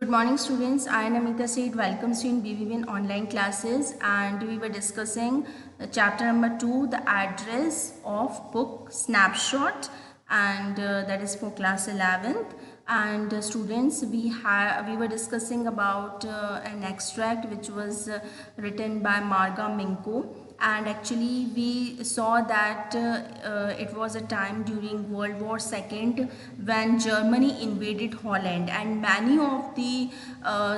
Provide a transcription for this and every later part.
Good morning students, I am Namita Said, welcomes you in BVN online classes, and we were discussing chapter number 2, the address of book snapshot, and that is for class 11th. And students, we were discussing about an extract which was written by Marga Minko, and actually we saw that it was a time during World War II when Germany invaded Holland, and many of the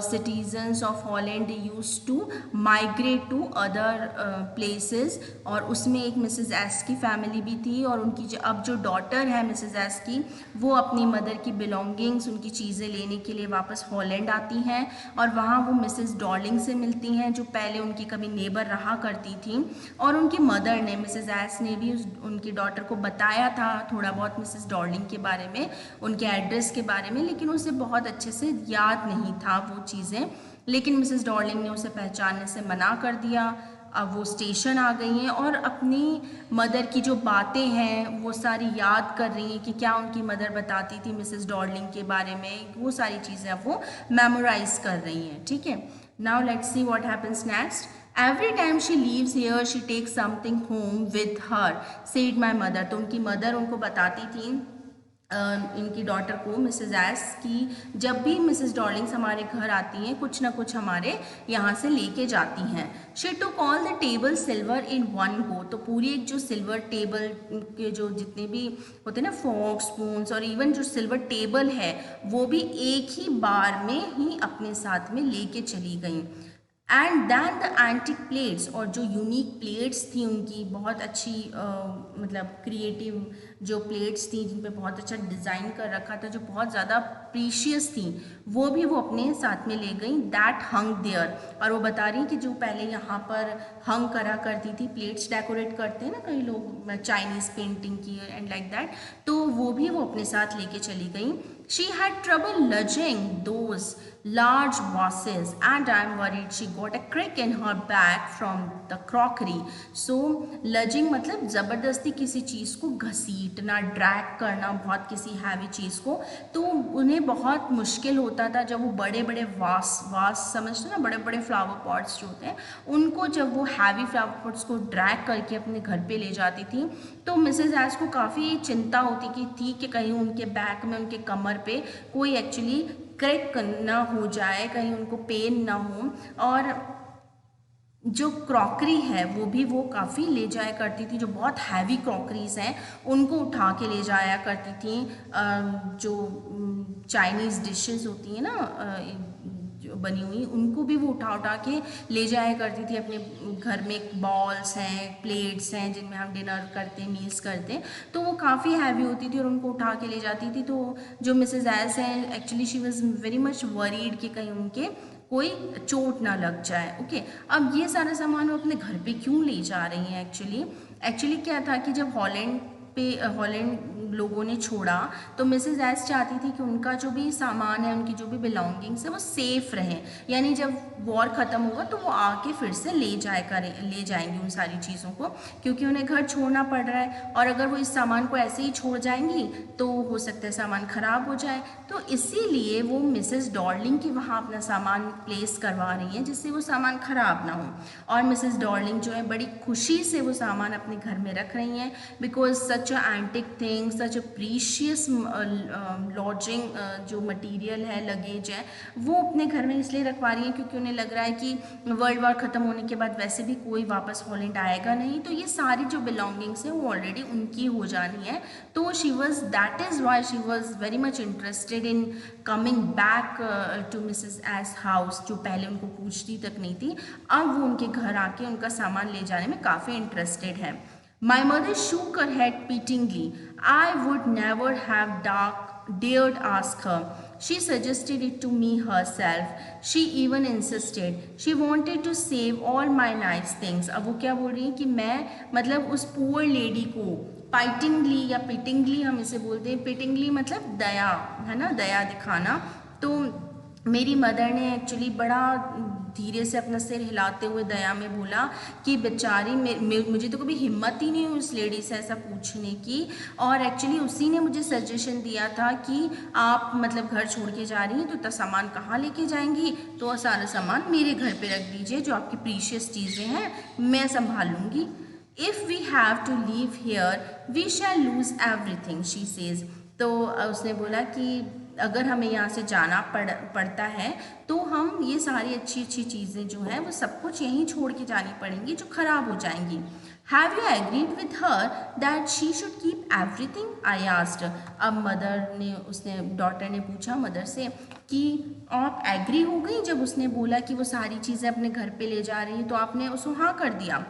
citizens of Holland used to migrate to other places, और उसमें एक Mrs S की family भी थी, और उनकी अब जो डॉटर है मिसेस एस की, वो अपनी मदर की बिलोंगिंग्स, उनकी चीज़ें लेने के लिए वापस हॉलैंड आती हैं, और वहाँ वो मिसेस डॉर्लिंग से मिलती हैं जो पहले उनकी कभी नेबर रहा करती थी। और उनकी मदर ने, मिसेस एस ने भी उनकी डॉटर को बताया था थोड़ा बहुत मिसेस डॉर्लिंग के बारे में, उनके एड्रेस के बारे में, लेकिन उसे बहुत अच्छे से याद नहीं था वो चीज़ें। लेकिन मिसेस डॉर्लिंग ने उसे पहचानने से मना कर दिया। अब वो स्टेशन आ गई हैं और अपनी मदर की जो बातें हैं वो सारी याद कर रही हैं कि क्या उनकी मदर बताती थी मिसेस डॉर्लिंग के बारे में, वो सारी चीज़ें अब वो मेमोराइज कर रही हैं। ठीक है, now let's see what happens next. Every time she leaves here, she takes something home with her, said my mother. तो उनकी मदर उनको बताती थी, इनकी डॉटर को, मिसेस एस की, जब भी मिसेस डॉर्लिंग्स हमारे घर आती हैं कुछ ना कुछ हमारे यहाँ से लेके जाती हैं। She took all the table silver in one go, तो पूरी एक जो सिल्वर टेबल के जो जितने भी होते हैं ना, फोर्क, स्पून्स, और इवन जो सिल्वर टेबल है वो भी एक ही बार में ही अपने साथ में लेके चली गई। And then the antique plates, और जो यूनिक प्लेट्स थी उनकी, बहुत अच्छी मतलब क्रिएटिव जो प्लेट्स थी जिन पे बहुत अच्छा डिज़ाइन कर रखा था, जो बहुत ज़्यादा प्रीशियस थी, वो भी वो अपने साथ में ले गई। दैट हंग देयर, और वो बता रही कि जो पहले यहाँ पर हंग करा करती थी, प्लेट्स डेकोरेट करते हैं ना कई लोग चाइनीज़ पेंटिंग की एंड लाइक दैट, तो वो भी वो अपने साथ लेके चली गई। She had trouble lugging those large vases, and I am worried she got a crick in her back from the crockery. So lugging मतलब ज़बरदस्ती किसी चीज़ को घसीटना, ड्रैग करना, बहुत किसी हैवी चीज़ को, तो उन्हें बहुत मुश्किल होता था जब वो बड़े बड़े वास समझते ना, बड़े बड़े फ्लावर पॉट्स जो होते हैं उनको, जब वो हैवी फ्लावर पॉट्स को ड्रैग करके अपने घर पे ले जाती थी, तो मिसेस एस को काफ़ी चिंता होती थी कि कहीं उनके बैक में, उनके कमर पे कोई एक्चुअली क्रैक ना हो जाए, कहीं उनको पेन ना हो। और जो क्रॉकरी है वो भी वो काफ़ी ले जाया करती थी, जो बहुत हैवी क्रॉकरीज हैं उनको उठा के ले जाया करती थी। जो चाइनीज़ डिशेस होती हैं ना जो बनी हुई, उनको भी वो उठा उठा के ले जाया करती थी अपने घर में। बॉल्स हैं, प्लेट्स हैं जिनमें हम डिनर करते हैं, मील्स करते हैं, तो वो काफ़ी हैवी होती थी और उनको उठा के ले जाती थी। तो जो मिसेस एस हैं, actually she was very much worried कि कहीं उनके कोई चोट ना लग जाए। ओके, अब ये सारा सामान वो अपने घर पे क्यों ले जा रही हैं? एक्चुअली क्या था कि जब हॉलैंड लोगों ने छोड़ा, तो मिसेस एस चाहती थी कि उनका जो भी सामान है, उनकी जो भी बिलोंगिंग्स है, वो सेफ़ रहे, यानी जब वॉर ख़त्म होगा तो वो आके फिर से ले जाएंगी उन सारी चीज़ों को, क्योंकि उन्हें घर छोड़ना पड़ रहा है, और अगर वो इस सामान को ऐसे ही छोड़ जाएंगी तो हो सकता है सामान ख़राब हो जाए। तो इसीलिए वो मिसेस डॉर्लिंग की वहाँ अपना सामान प्लेस करवा रही हैं जिससे वो सामान ख़राब ना हो। और मिसेस डॉर्लिंग जो है बड़ी खुशी से वो सामान अपने घर में रख रही हैं, because such a antique thing, such a precious lodging जो मटेरियल है, लगेज है, वो अपने घर में इसलिए रखवा रही हैं क्योंकि उन्हें लग रहा है कि वर्ल्ड वॉर ख़त्म होने के बाद वैसे भी कोई वापस हॉलैंड आएगा नहीं, तो ये सारी जो बिलोंगिंग्स हैं वो ऑलरेडी उनकी हो जानी है। तो that is why she was very much interested in coming back to Mrs S house, जो पहले उनको पूछती तक नहीं थी, अब वो उनके घर आके उनका सामान ले जाने में काफ़ी इंटरेस्टेड है। My mother shook her head pityingly. I would never have dared ask her. She suggested it to me herself. She even insisted. She wanted to save all my nice things. अब वो क्या बोल रही है कि मैं, मतलब उस पुअर लेडी को, पाइटिंगली या पिटिंगली हम इसे बोलते हैं, पिटिंगली मतलब दया, है ना, दया दिखाना। तो मेरी मदर ने एक्चुअली बड़ा धीरे से अपना सिर हिलाते हुए दया में बोला कि बेचारी मुझे तो कभी हिम्मत ही नहीं हुई उस लेडी से ऐसा पूछने की, और एक्चुअली उसी ने मुझे सजेशन दिया था कि आप मतलब घर छोड़ के जा रही हैं तो इतना सामान कहाँ लेके जाएंगी, तो सारा सामान मेरे घर पे रख दीजिए, जो आपकी प्रीशियस चीज़ें हैं मैं संभाल लूँगी। If we have to leave here we shall lose everything she says. तो उसने बोला कि अगर हमें यहाँ से जाना पड़ता है तो हम ये सारी अच्छी अच्छी चीज़ें जो हैं वो सब कुछ यहीं छोड़ के जानी पड़ेंगी जो ख़राब हो जाएंगी। Have you agreed with her that she should keep everything, I asked. अब उसने डॉटर ने पूछा मदर से कि आप एग्री हो गई जब उसने बोला कि वो सारी चीज़ें अपने घर पे ले जा रही हैं, तो आपने उसको हाँ कर दिया।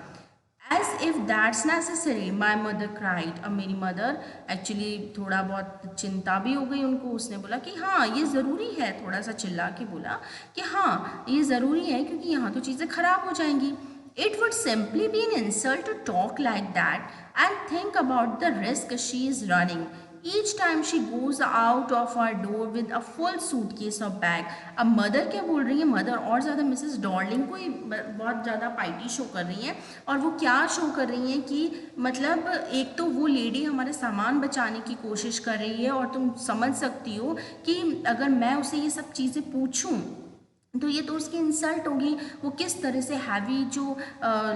As if that's necessary, my mother cried। अब मेरी मदर एक्चुअली थोड़ा बहुत चिंता भी हो गई उनको। उसने बोला कि हाँ ये ज़रूरी है, थोड़ा सा चिल्ला के बोला कि हाँ ये ज़रूरी है क्योंकि यहाँ तो चीज़ें ख़राब हो जाएंगी। It would simply be an insult to talk like that and think about the risk she is running each time she goes out of our door with a full suitcase of bag। अब mother क्या बोल रही है, mother और ज़्यादा Mrs Darling को ही बहुत ज़्यादा पाइटी शो कर रही हैं। और वो क्या शो कर रही हैं कि मतलब एक तो वो लेडी हमारे सामान बचाने की कोशिश कर रही है, और तुम समझ सकती हो कि अगर मैं उसे ये सब चीज़ें पूछूं तो ये तो उसकी इंसल्ट होगी। वो किस तरह से हैवी जो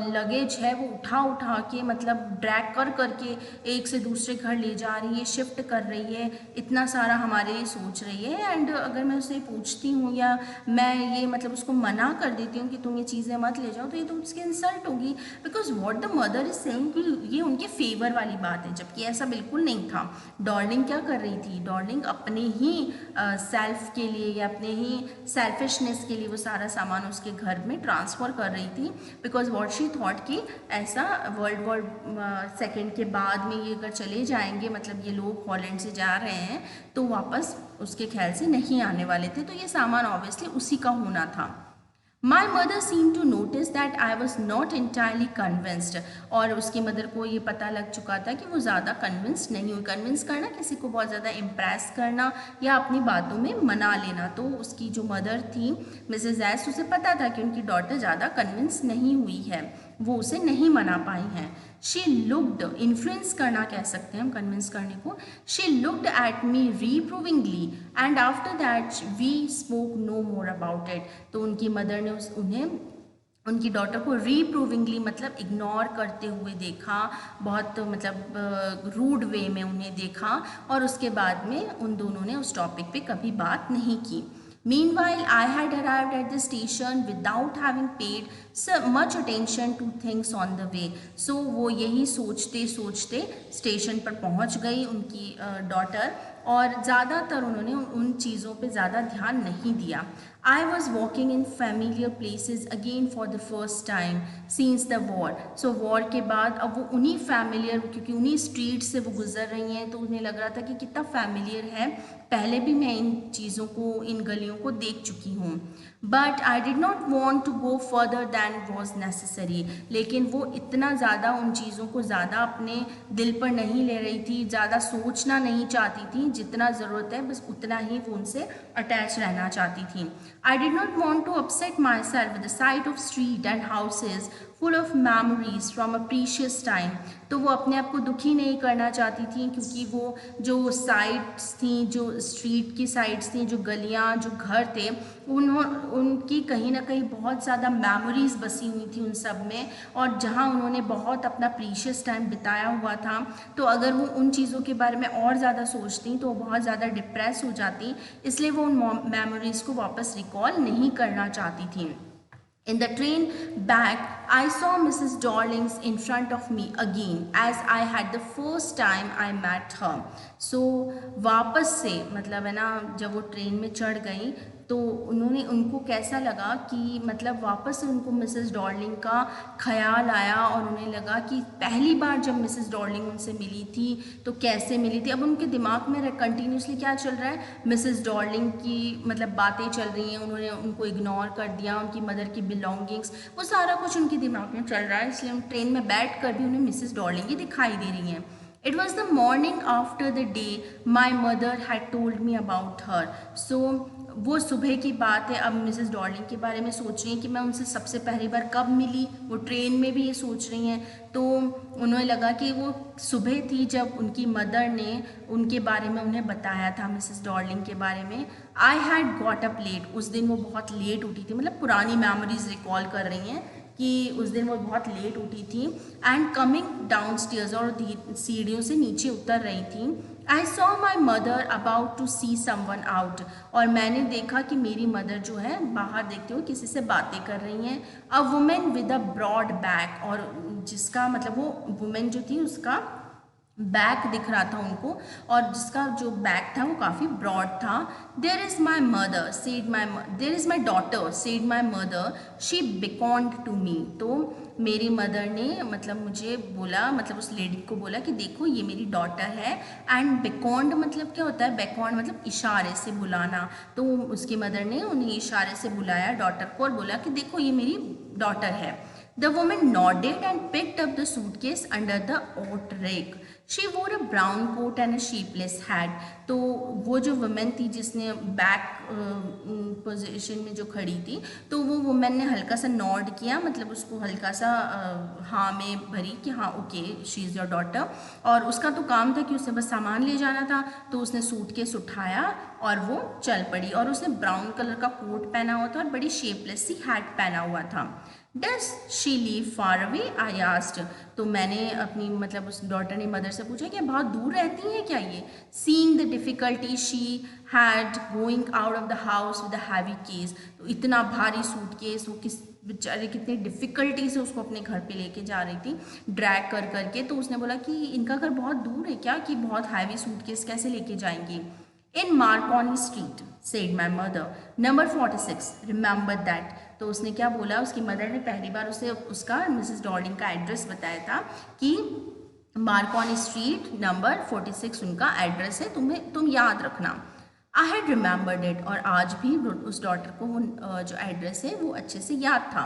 लगेज है वो उठा के मतलब ड्रैग करके एक से दूसरे घर ले जा रही है, शिफ्ट कर रही है, इतना सारा हमारे लिए सोच रही है। एंड अगर मैं उससे पूछती हूँ या मैं ये मतलब उसको मना कर देती हूँ कि तुम ये चीज़ें मत ले जाओ, तो ये तो उसकी इंसल्ट होगी। Because what the mother is saying कि ये उनके फेवर वाली बात है, जबकि ऐसा बिल्कुल नहीं था। डॉर्लिंग क्या कर रही थी, डॉर्लिंग अपने ही सेल्फ के लिए या अपने ही सेल्फिशनेस के लिए वो सारा सामान उसके घर में ट्रांसफ़र कर रही थी। बिकॉज वॉट शी थॉट कि ऐसा वर्ल्ड वॉर सेकेंड के बाद में ये अगर चले जाएंगे, मतलब ये लोग हॉलैंड से जा रहे हैं तो वापस उसके ख्याल से नहीं आने वाले थे, तो ये सामान ऑब्वियसली उसी का होना था। My mother seemed to notice that I was not entirely convinced। और उसकी मदर को ये पता लग चुका था कि वो ज़्यादा कन्विंस नहीं हुई। कन्विंस करना, किसी को बहुत ज़्यादा इम्प्रेस करना या अपनी बातों में मना लेना, तो उसकी जो मदर थी मिसेस एस, उसे पता था कि उनकी डॉटर ज़्यादा कन्विंस नहीं हुई है, वो उसे नहीं मना पाई हैं। शी लुक्ड, इन्फ्लुएंस करना कह सकते हैं हम कन्विंस करने को। She looked at me reprovingly and after that we spoke no more about it. तो उनकी मदर ने उनकी डॉटर को रीप्रूविंगली मतलब इग्नोर करते हुए देखा, बहुत मतलब रूड वे में उन्हें देखा, और उसके बाद में उन दोनों ने उस टॉपिक पे कभी बात नहीं की। Meanwhile, I had arrived at the station without having paid so much attention to things on the way। So वो यही सोचते सोचते स्टेशन पर पहुंच गई उनकी डॉटर, और ज़्यादातर उन्होंने उन चीज़ों पे ज़्यादा ध्यान नहीं दिया। I was walking in familiar places again for the first time since the war। So war के बाद अब वो उन्हीं familiar, क्योंकि उन्हीं स्ट्रीट से वो गुजर रही हैं, तो उन्हें लग रहा था कि कितना familiar है, पहले भी मैं इन चीज़ों को, इन गलियों को देख चुकी हूँ। But I did not want to go further than was necessary. लेकिन वो इतना ज़्यादा उन चीज़ों को ज़्यादा अपने दिल पर नहीं ले रही थी, ज़्यादा सोचना नहीं चाहती थी, जितना ज़रूरत है बस उतना ही वो उनसे अटैच रहना चाहती थी। I did not want to upset myself with the sight of street and houses full of memories from a precious time. तो वो अपने आप को दुखी नहीं करना चाहती थी, क्योंकि वो जो साइट्स थी, जो स्ट्रीट की साइड्स थी, जो गलियाँ, जो घर थे, उनकी कहीं ना कहीं बहुत ज़्यादा मेमोरीज बसी हुई थी उन सब में, और जहाँ उन्होंने बहुत अपना प्रीशियस टाइम बिताया हुआ था, तो अगर वो उन चीज़ों के बारे में और ज़्यादा सोचती तो वो बहुत ज़्यादा डिप्रेस हो जाती, इसलिए वो उन मेमोरीज को वापस रिकॉल नहीं करना चाहती थी। In the train back, I saw Mrs. Dorlings in front of me again, as I had the first time I met her। So वापस से मतलब है ना, जब वो ट्रेन में चढ़ गई तो उनको कैसा लगा कि मतलब वापस से उनको मिसेस डॉर्लिंग का ख्याल आया, और उन्हें लगा कि पहली बार जब मिसेस डॉर्लिंग उनसे मिली थी तो कैसे मिली थी। अब उनके दिमाग में कंटिन्यूसली क्या चल रहा है, मिसेस डॉर्लिंग की मतलब बातें चल रही हैं, उन्होंने उनको इग्नोर कर दिया, उनकी मदर की बिलोंगिंग्स, वो सारा कुछ उनके दिमाग में चल रहा है, इसलिए ट्रेन में बैठ कर भी उन्हें मिसेस डॉर्लिंग ही दिखाई दे रही हैं। It was the morning after the day my mother had told me about her. So वो सुबह की बात है। अब मिसेस डॉर्लिंग के बारे में सोच रही हैं कि मैं उनसे सबसे पहली बार कब मिली। वो ट्रेन में भी ये सोच रही हैं। तो उन्हें लगा कि वो सुबह थी जब उनकी मदर ने उनके बारे में उन्हें बताया था, मिसेस डॉर्लिंग के बारे में। I had got up late, उस दिन वो बहुत लेट उठी थी, मतलब पुरानी मेमोरीज रिकॉल कर रही हैं कि उस दिन वो बहुत लेट उठी थी। एंड कमिंग डाउन स्टेयर्स, और सीढ़ियों से नीचे उतर रही थी। I saw my mother about to see someone out, और मैंने देखा कि मेरी मदर जो है बाहर देखते हुए किसी से बातें कर रही हैं। A woman with a broad back, और जिसका मतलब वो वुमेन जो थी उसका बैक दिख रहा था उनको, और जिसका जो बैक था वो काफ़ी ब्रॉड था। There is my mother said my there is my daughter said my mother she beckoned to me. तो मेरी मदर ने मतलब मुझे बोला, मतलब उस लेडी को बोला कि देखो ये मेरी डॉटर है। एंड बिकॉन्ड मतलब क्या होता है? बिकॉन्ड मतलब इशारे से बुलाना। तो उसकी मदर ने उन्हें इशारे से बुलाया डॉटर को, और बोला कि देखो ये मेरी डॉटर है। The woman nodded and picked up the suitcase under the oat rake. She wore a brown coat and a sheepless hat. तो वो जो वुमेन थी जिसने बैक पोजीशन में जो खड़ी थी, तो वो वुमेन ने हल्का सा नॉड किया, मतलब उसको हल्का सा हाँ में भरी कि हाँ okay she is your daughter. और उसका तो काम था कि उसे बस सामान ले जाना था। तो उसने सूटकेस उठाया और वो चल पड़ी, और उसने ब्राउन कलर का कोट पहना हुआ था और बड़ी शेपलेस सी हैट पहना हुआ था। Does she leave far away I asked, तो मैंने अपनी मतलब उस डॉटर ने मदर से पूछा कि बहुत दूर रहती हैं क्या ये। Seeing the difficulty she had going out of the house with the heavy case, तो इतना भारी सूटकेस वो किस बेचारे कितनी डिफ़िकल्टी से उसको अपने घर पे लेके जा रही थी ड्रैग कर करके। तो उसने बोला कि इनका घर बहुत दूर है क्या, कि बहुत हैवी सूटकेस कैसे लेके जाएंगी। In Marconi street said my mother, number 46 remember that. तो उसने क्या बोला, उसकी मदर ने पहली बार उसे उसका मिसेस डॉर्लिंग का एड्रेस बताया था कि मार्कोनी स्ट्रीट नंबर 46 उनका एड्रेस है, तुम याद रखना। आई हैड रिमेंबर्ड इट, और आज भी उस डॉटर को वो जो एड्रेस है वो अच्छे से याद था।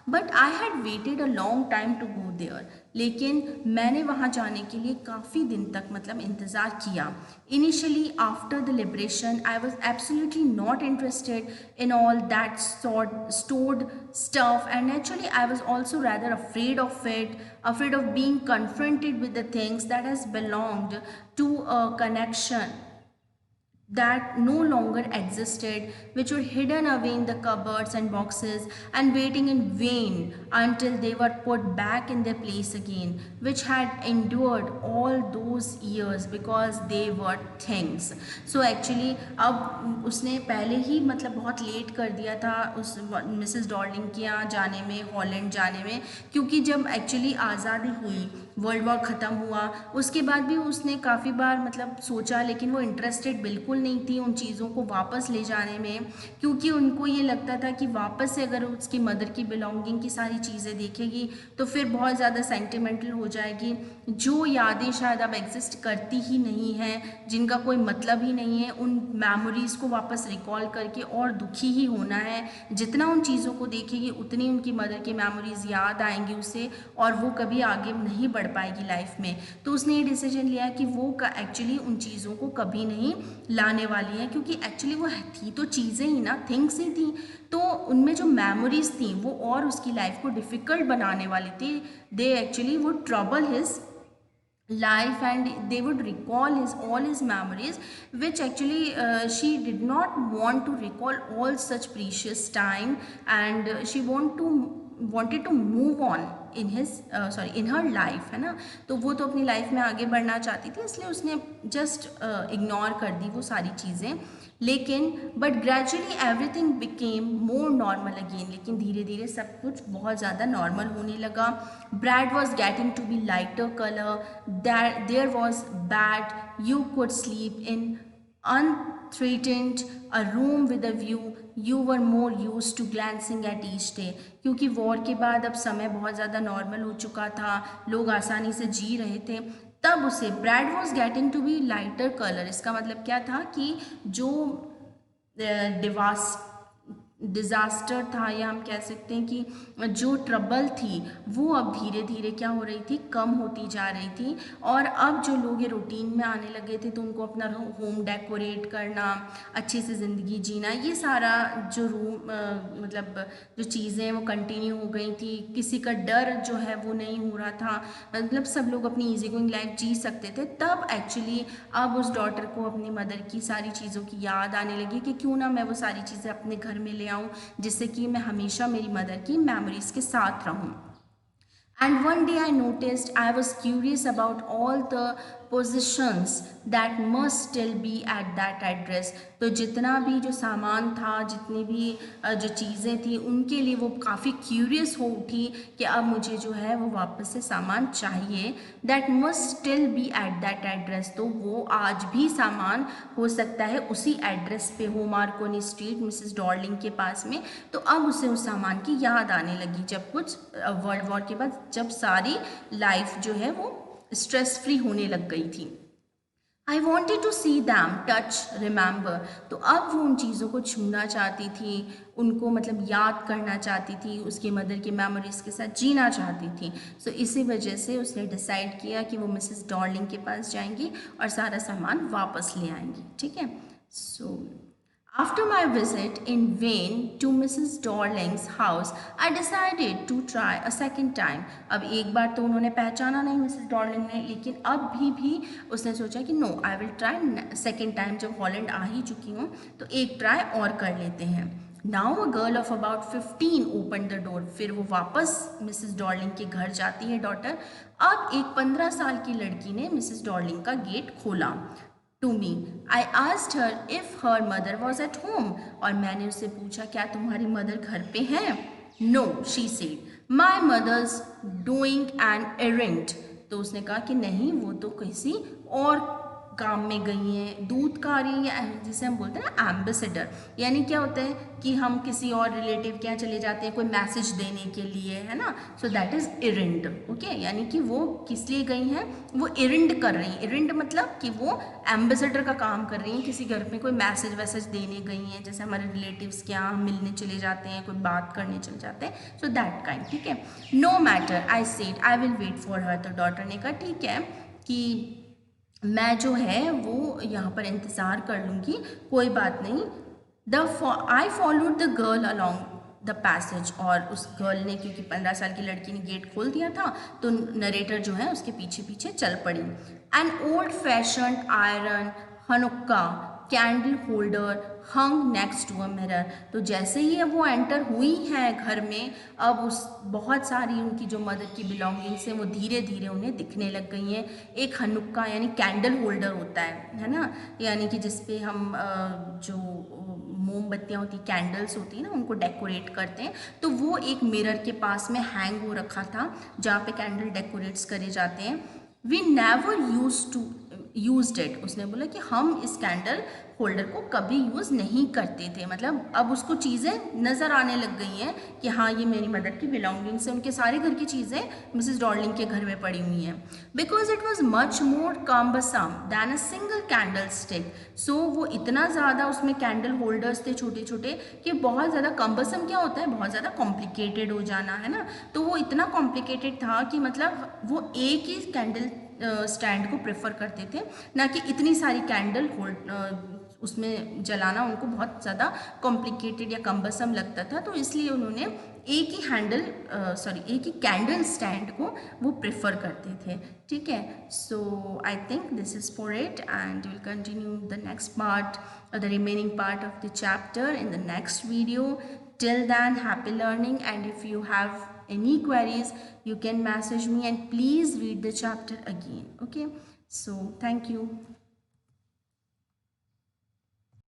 But I had waited a long time to go there, लेकिन मैंने वहाँ जाने के लिए काफ़ी दिन तक मतलब इंतज़ार किया। Initially after the liberation I was absolutely not interested in all that stored stuff, and naturally I was also rather afraid of being confronted with the things that has belonged to a connection that no longer existed, which were hidden away in the cupboards and boxes and waiting in vain until they were put back in their place again, which had endured all those years because they were things. So actually अब उसने पहले ही मतलब बहुत late कर दिया था उस Mrs Darling के यहाँ जाने में, हॉलैंड जाने में, क्योंकि जब एक्चुअली आज़ादी हुई, वर्ल्ड वॉर ख़त्म हुआ, उसके बाद भी उसने काफ़ी बार मतलब सोचा, लेकिन वो इंटरेस्टेड बिल्कुल नहीं थी उन चीज़ों को वापस ले जाने में, क्योंकि उनको ये लगता था कि वापस से अगर उसकी मदर की बिलोंगिंग की सारी चीज़ें देखेगी तो फिर बहुत ज़्यादा सेंटिमेंटल हो जाएगी। जो यादें शायद अब एग्जिस्ट करती ही नहीं हैं, जिनका कोई मतलब ही नहीं है, उन मेमोरीज़ को वापस रिकॉल करके और दुखी ही होना है। जितना उन चीज़ों को देखेगी उतनी उनकी मदर की मेमोरीज़ याद आएंगी उसे, और वो कभी आगे नहीं बढ़ पाएगी लाइफ में। तो उसने ये डिसीजन लिया कि वो एक्चुअली उन चीज़ों को कभी नहीं लाने वाली है, क्योंकि एक्चुअली वो थी तो चीज़ें ही ना, थिंग्स ही थी, तो उनमें जो मेमोरीज थी वो और उसकी लाइफ को डिफ़िकल्ट बनाने वाली थी। दे एक्चुअली वो trouble his life, and they would recall all his memories, which actually she did not want to recall all such precious time, and she wanted to move on in his in her life, है ना। तो वो तो अपनी life में आगे बढ़ना चाहती थी, इसलिए उसने जस्ट इग्नोर कर दी वो सारी चीज़ें। लेकिन but gradually everything became more normal again, लेकिन धीरे धीरे सब कुछ बहुत ज़्यादा नॉर्मल होने लगा। Bread was getting to be lighter colour, there was bed you could sleep in unthreatened, a room with a view, you were more used to glancing at each day, क्योंकि वॉर के बाद अब समय बहुत ज़्यादा normal हो चुका था, लोग आसानी से जी रहे थे, तब उसे bread was getting to be lighter colour. इसका मतलब क्या था कि जो डिज़ास्टर था, या हम कह सकते हैं कि जो ट्रबल थी वो अब धीरे धीरे क्या हो रही थी, कम होती जा रही थी। और अब जो लोग ये रूटीन में आने लगे थे तो उनको अपना होम डेकोरेट करना, अच्छे से ज़िंदगी जीना, ये सारा जो मतलब जो चीज़ें हैं वो कंटिन्यू हो गई थी। किसी का डर जो है वो नहीं हो रहा था, मतलब सब लोग अपनी ईजी गोइंग लाइफ जी सकते थे। तब एक्चुअली अब उस डॉटर को अपनी मदर की सारी चीज़ों की याद आने लगी कि क्यों ना मैं वो सारी चीज़ें अपने घर में ले आऊँ, जिससे कि मैं हमेशा मेरी मदर की मेमोरीज़ के साथ रहूँ। And one day I noticed I was curious about all the possessions that must still be at that address. तो जितना भी जो सामान था, जितनी भी जो चीज़ें थी, उनके लिए वो काफ़ी क्यूरियस हो उठी कि अब मुझे जो है वो वापस से सामान चाहिए। That must still be at that address. तो वो आज भी सामान हो सकता है उसी एड्रेस पे हो, मार्कोनी स्ट्रीट, मिसेस डॉर्लिंग के पास में। तो अब उसे उस सामान की याद आने लगी जब कुछ वर्ल्ड वॉर के बाद जब सारी लाइफ जो है वो स्ट्रेस फ्री होने लग गई थी। I wanted to see them, touch, remember. तो अब वो उन चीज़ों को छूना चाहती थी, उनको मतलब याद करना चाहती थी, उसकी मदर की मेमोरीज के साथ जीना चाहती थी। सो इसी वजह से उसने डिसाइड किया कि वो मिसेस डॉर्लिंग के पास जाएंगी और सारा सामान वापस ले आएंगी। ठीक है। सो after my visit in vain to Mrs. Darling's house, I decided to try a second time. अब एक बार तो उन्होंने पहचाना नहीं मिसेस डॉर्लिंग ने, लेकिन अब भी उसने सोचा कि no, I will try second time. जब हॉलैंड आ ही चुकी हूँ तो एक ट्राई और कर लेते हैं। Now a girl of about 15 open the door. फिर वो वापस मिसेस डॉर्लिंग के घर जाती है डॉटर। अब एक 15 साल की लड़की ने मिसेस डॉर्लिंग का गेट खोला। To me, I asked her if her mother was at home. और मैंने उससे पूछा क्या तुम्हारी मदर घर पे हैं? No, she said, my mother's doing an errand. तो उसने कहा कि नहीं, वो तो किसी और काम में गई हैं, दूधकारी, या जिसे हम बोलते हैं ना एम्बेसडर। यानी क्या होता है कि हम किसी और रिलेटिव के यहाँ चले जाते हैं कोई मैसेज देने के लिए, है ना। So that is errand. Okay, यानी कि वो किस लिए गई हैं, वो इरेंड कर रही हैं। इरेंड मतलब कि वो एम्बेसडर का काम कर रही हैं, किसी घर में कोई मैसेज वैसेज देने गई हैं, जैसे हमारे रिलेटिव्स के यहाँ मिलने चले जाते हैं, कोई बात करने चले जाते हैं। So that kind. ठीक है। No matter, I said, I will wait for her. तो डॉटर ने कहा ठीक है कि मैं जो है वो यहाँ पर इंतज़ार कर लूँगी, कोई बात नहीं। I followed the girl along the passage. और उस गर्ल ने, क्योंकि 15 साल की लड़की ने गेट खोल दिया था, तो नरेटर जो है उसके पीछे पीछे चल पड़ी। An old fashion iron Hanukkah candle holder hung next to a mirror. तो जैसे ही अब वो एंटर हुई हैं घर में, अब उस बहुत सारी उनकी जो मदर की बिलोंगिंग्स हैं वो धीरे धीरे उन्हें दिखने लग गई हैं। एक हनुक्का यानी कैंडल होल्डर होता है ना, यानी कि जिसपे हम जो मोमबत्तियाँ होती, कैंडल्स होती हैं ना, उनको डेकोरेट करते हैं। तो वो एक मिरर के पास में हैंग हो रखा था जहाँ पे कैंडल डेकोरेट्स करे जाते हैं। We never used it. उसने बोला कि हम इस कैंडल होल्डर को कभी यूज़ नहीं करते थे। मतलब अब उसको चीज़ें नज़र आने लग गई हैं कि हाँ, ये मेरी मदर की बिलोंगिंग्स है, उनके सारे घर की चीज़ें मिसेस डॉर्लिंग के घर में पड़ी हुई हैं। Because it was much more cumbersome than a single candlestick. So वो इतना ज़्यादा उसमें कैंडल होल्डर्स थे छोटे छोटे कि बहुत ज़्यादा कम्बसम क्या होता है, बहुत ज़्यादा कॉम्प्लिकेटेड हो जाना, है ना। तो वो इतना कॉम्प्लिकेटेड था कि मतलब वो एक ही कैंडल स्टैंड को प्रेफर करते थे, ना कि इतनी सारी कैंडल होल्ड उसमें जलाना उनको बहुत ज़्यादा कॉम्प्लिकेटेड या कम्बसम लगता था। तो इसलिए उन्होंने एक ही कैंडल स्टैंड को वो प्रेफर करते थे। ठीक है। So I think this is for it, and will continue the next part, the remaining part of the chapter in the next video. Till then, happy learning, and if you have any queries, you can message me, and please read the chapter again. Okay, so thank you.